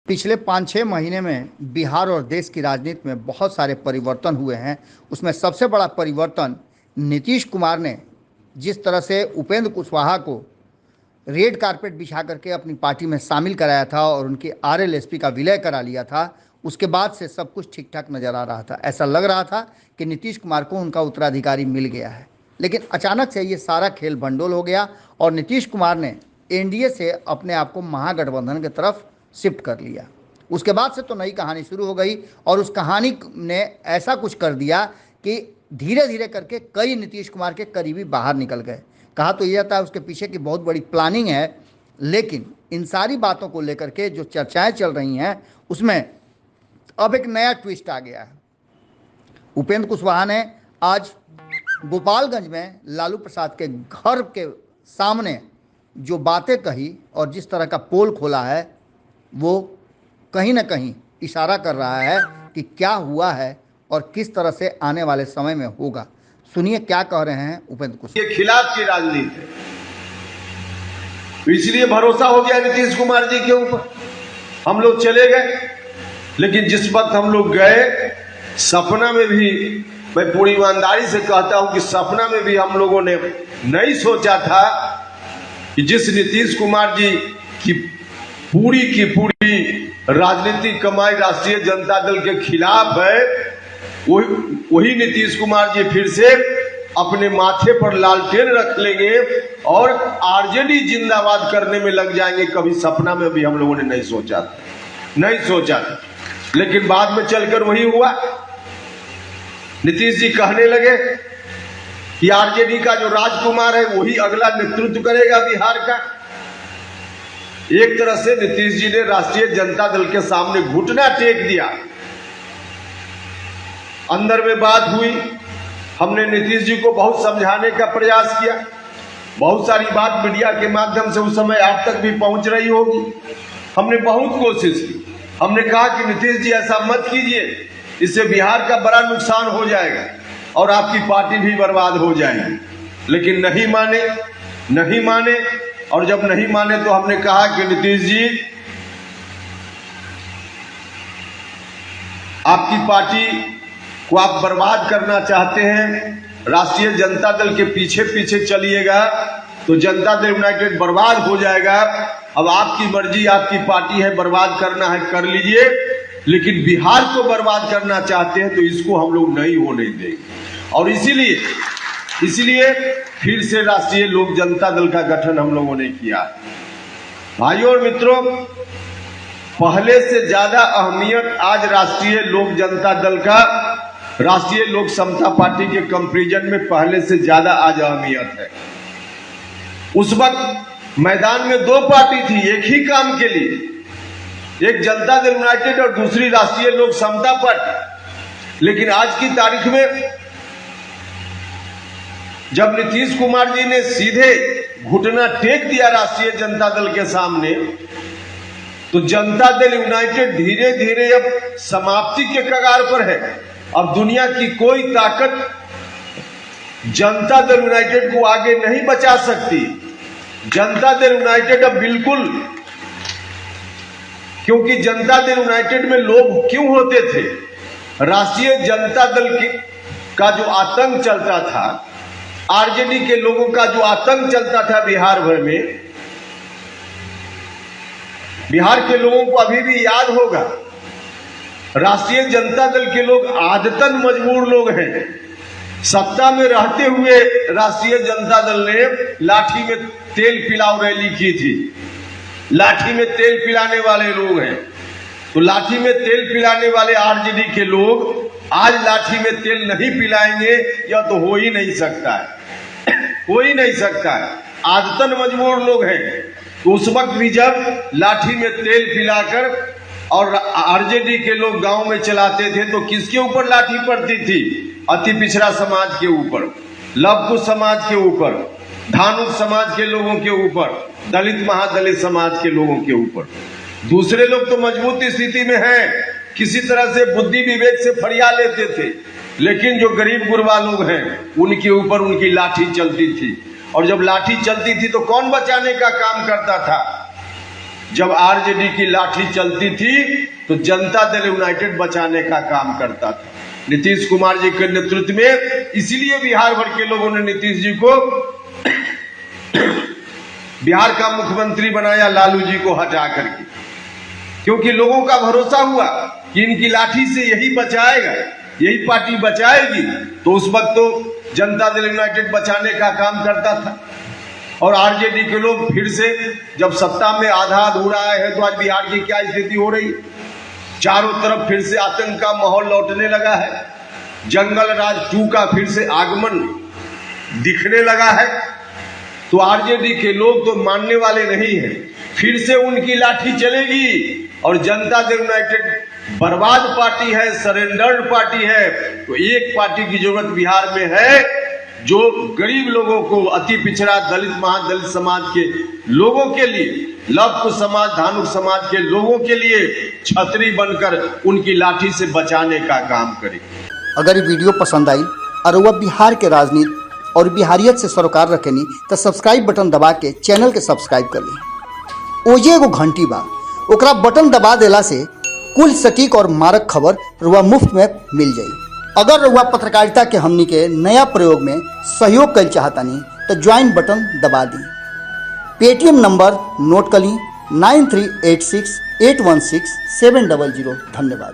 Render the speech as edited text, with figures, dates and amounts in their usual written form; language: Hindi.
पिछले 5-6 महीने में बिहार और देश की राजनीति में बहुत सारे परिवर्तन हुए हैं। उसमें सबसे बड़ा परिवर्तन नीतीश कुमार ने जिस तरह से उपेंद्र कुशवाहा को रेड कारपेट बिछा करके अपनी पार्टी में शामिल कराया था और उनकी आरएलएसपी का विलय करा लिया था, उसके बाद से सब कुछ ठीक ठाक नज़र आ रहा था। ऐसा लग रहा था कि नीतीश कुमार को उनका उत्तराधिकारी मिल गया है, लेकिन अचानक से ये सारा खेल भंडोल हो गया और नीतीश कुमार ने एनडीए से अपने आप को महागठबंधन की तरफ शिफ्ट कर लिया। उसके बाद से तो नई कहानी शुरू हो गई और उस कहानी ने ऐसा कुछ कर दिया कि धीरे धीरे करके कई नीतीश कुमार के करीबी बाहर निकल गए। कहा तो ये जाता है उसके पीछे की बहुत बड़ी प्लानिंग है, लेकिन इन सारी बातों को लेकर के जो चर्चाएं चल रही हैं उसमें अब एक नया ट्विस्ट आ गया है। उपेंद्र कुशवाहा ने आज गोपालगंज में लालू प्रसाद के घर के सामने जो बातें कही और जिस तरह का पोल खोला है, वो कहीं ना कहीं इशारा कर रहा है कि क्या हुआ है और किस तरह से आने वाले समय में होगा। सुनिए क्या कह रहे हैं उपेंद्र कुशवाहा। ये खिलाफ की राजनीति है, तो इसलिए भरोसा हो गया नीतीश कुमार जी के ऊपर। हम लोग चले गए, लेकिन जिस वक्त हम लोग गए, सपना में भी, मैं पूरी ईमानदारी से कहता हूं कि सपना में भी हम लोगों ने नहीं सोचा था कि जिस नीतीश कुमार जी की पूरी राजनीतिक कमाई राष्ट्रीय जनता दल के खिलाफ है, वही नीतीश कुमार जी फिर से अपने माथे पर लालटेन रख लेंगे और आरजेडी जिंदाबाद करने में लग जाएंगे। कभी सपना में भी हम लोगों ने नहीं सोचा था, लेकिन बाद में चलकर वही हुआ। नीतीश जी कहने लगे कि आरजेडी का जो राजकुमार है वही अगला नेतृत्व करेगा बिहार का। एक तरह से नीतीश जी ने राष्ट्रीय जनता दल के सामने घुटना टेक दिया। अंदर में बात हुई, हमने नीतीश जी को बहुत समझाने का प्रयास किया। बहुत सारी बात मीडिया के माध्यम से उस समय आप तक भी पहुंच रही होगी। हमने बहुत कोशिश की। हमने कहा कि नीतीश जी ऐसा मत कीजिए, इससे बिहार का बड़ा नुकसान हो जाएगा और आपकी पार्टी भी बर्बाद हो जाएगी। लेकिन नहीं माने और जब नहीं माने तो हमने कहा कि नीतीश जी, आपकी पार्टी को आप बर्बाद करना चाहते हैं, राष्ट्रीय जनता दल के पीछे चलिएगा तो जनता दल यूनाइटेड बर्बाद हो जाएगा। अब आपकी मर्जी, आपकी पार्टी है, बर्बाद करना है कर लीजिए, लेकिन बिहार को बर्बाद करना चाहते हैं तो इसको हम लोग नहीं होने देंगे। और इसीलिए फिर से राष्ट्रीय लोक जनता दल का गठन हम लोगों ने किया। भाइयों और मित्रों, पहले से ज्यादा अहमियत आज राष्ट्रीय लोक जनता दल का राष्ट्रीय लोक समता पार्टी के कंपैरिजन में पहले से ज्यादा आज अहमियत है। उस वक्त मैदान में दो पार्टी थी एक ही काम के लिए, एक जनता दल यूनाइटेड और दूसरी राष्ट्रीय लोक समता पार्टी। लेकिन आज की तारीख में जब नीतीश कुमार जी ने सीधे घुटना टेक दिया राष्ट्रीय जनता दल के सामने, तो जनता दल यूनाइटेड धीरे धीरे अब समाप्ति के कगार पर है। अब दुनिया की कोई ताकत जनता दल यूनाइटेड को आगे नहीं बचा सकती। जनता दल यूनाइटेड अब बिल्कुल, क्योंकि जनता दल यूनाइटेड में लोग क्यों होते थे, राष्ट्रीय जनता दल का जो आतंक चलता था, आरजेडी के लोगों का जो आतंक चलता था बिहार भर में, बिहार के लोगों को अभी भी याद होगा। राष्ट्रीय जनता दल के लोग आदतन मजबूर लोग हैं। सत्ता में रहते हुए राष्ट्रीय जनता दल ने लाठी में तेल पिलाओ रैली की थी। लाठी में तेल पिलाने वाले लोग हैं, तो लाठी में तेल पिलाने वाले आरजेडी के लोग आज लाठी में तेल नहीं पिलाएंगे, यह तो हो ही नहीं सकता है, हो ही नहीं सकता है। आदतन मजबूर लोग हैं। तो उस वक्त भी जब लाठी में तेल पिलाकर और आरजेडी के लोग गांव में चलाते थे तो किसके ऊपर लाठी पड़ती थी? अति पिछड़ा समाज के ऊपर, लवकुश समाज के ऊपर, धानुक समाज के लोगों के ऊपर, दलित महादलित समाज के लोगों के ऊपर। दूसरे लोग तो मजबूत स्थिति में हैं, किसी तरह से बुद्धि विवेक से फरिया लेते थे, लेकिन जो गरीब गुरबा लोग हैं उनके ऊपर उनकी लाठी चलती थी। और जब लाठी चलती थी तो कौन बचाने का काम करता था? जब आरजेडी की लाठी चलती थी तो जनता दल यूनाइटेड बचाने का काम करता था। नीतीश कुमार जी के नेतृत्व में इसीलिए बिहार भर के लोगों ने नीतीश जी को बिहार का मुख्यमंत्री बनाया, लालू जी को हटा करके, क्योंकि लोगों का भरोसा हुआ कि इनकी लाठी से यही बचाएगा, यही पार्टी बचाएगी। तो उस वक्त तो जनता दल यूनाइटेड बचाने का काम करता था। और आरजेडी के लोग फिर से जब सत्ता में आधा अधूरा आए हैं तो आज बिहार की क्या स्थिति हो रही, चारों तरफ फिर से आतंक का माहौल लौटने लगा है, जंगल राज 2 का फिर से आगमन दिखने लगा है। तो आरजेडी के लोग तो मानने वाले नहीं हैं, फिर से उनकी लाठी चलेगी। और जनता दल यूनाइटेड बर्बाद पार्टी है, सरेंडर्ड पार्टी है। तो एक पार्टी की जरूरत बिहार में है जो गरीब लोगों को, अति पिछड़ा दलित महादलित समाज के लोगों के लिए, लव समाज, धानुक समाज के लोगों के लिए छतरी बनकर उनकी लाठी से बचाने का काम करे। अगर ये वीडियो पसंद आई और वह बिहार के राजनीति और बिहारियत से सरोकार रखेनी तो सब्सक्राइब बटन दबा के चैनल के सब्सक्राइब कर ली। ओजे एगो घंटी बा, ओकरा बटन दबा देला से कुल सटीक और मारक खबर रुआ मुफ्त में मिल जाई। अगर रुआ पत्रकारिता के हमनी के नया प्रयोग में सहयोग कर चाहतानी तो ज्वाइन बटन दबा दी। पेटीएम नंबर नोट कर ली 9386816700। धन्यवाद।